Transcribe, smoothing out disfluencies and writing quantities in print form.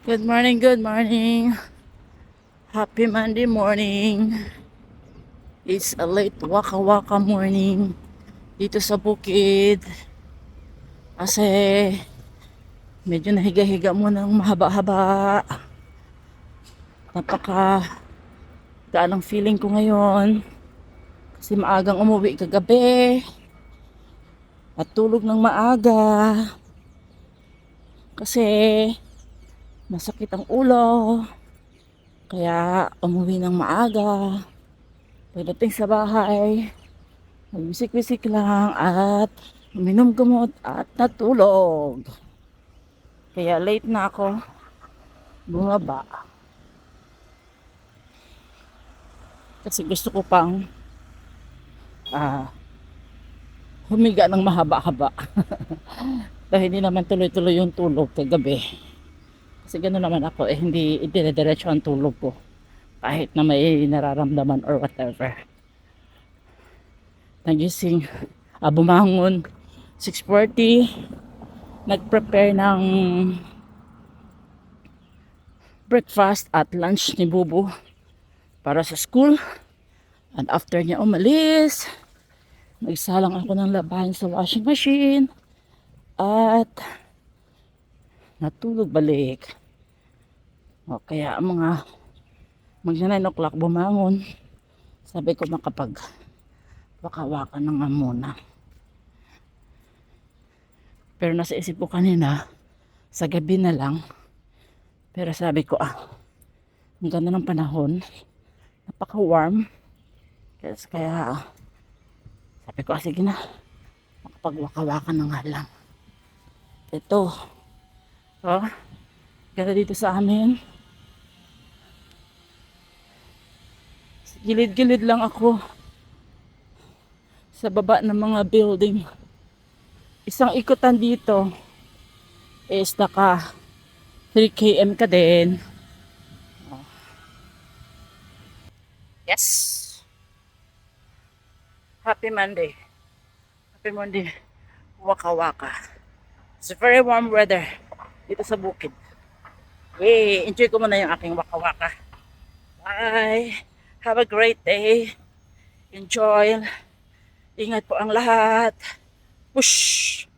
Good morning, good morning. Happy Monday morning. It's a late waka-waka morning dito sa bukid. Kasi medyo nahiga-higa muna ng mahaba-haba. Napaka gaan ang feeling ko ngayon. Kasi maagang umuwi kagabi. At tulog ng maaga. Kasi masakit ang ulo. Kaya umuwi ng maaga. Pagdating sa bahay, nagwisik-wisik lang at uminom gamot at natulog. Kaya late na ako bumaba. Kasi gusto ko pang ah, humiga ng mahaba-haba. Dahil hindi naman tuloy-tuloy yung tulog kagabi. Kasi gano'n naman ako hindi dire-diretso ang tulog ko. Kahit na may nararamdaman or whatever. Nagising, bumangon 6:40, nag-prepare ng breakfast at lunch ni Bubu para sa school. And after niya umalis, nagsalang ako ng labahan sa washing machine at natulog balik. O kaya ang mga magna 9 o'clock bumangon, sabi ko makapag waka-waka na nga muna. Pero nasa isip ko kanina, sa gabi na lang. Pero sabi ko ang ganda ng panahon, napaka-warm. Kaya sabi ko sige na, makapag-waka-waka na nga lang. Ito, ganda dito sa amin. Gilid-gilid lang ako sa baba ng mga building. Isang ikutan dito is naka 3 km ka din. Yes! Happy Monday. Happy Monday. Waka-waka. It's very warm weather dito sa bukid. Yay! Enjoy ko muna yung aking waka-waka. Bye! Have a great day. Enjoy. Ingat po ang lahat. Push!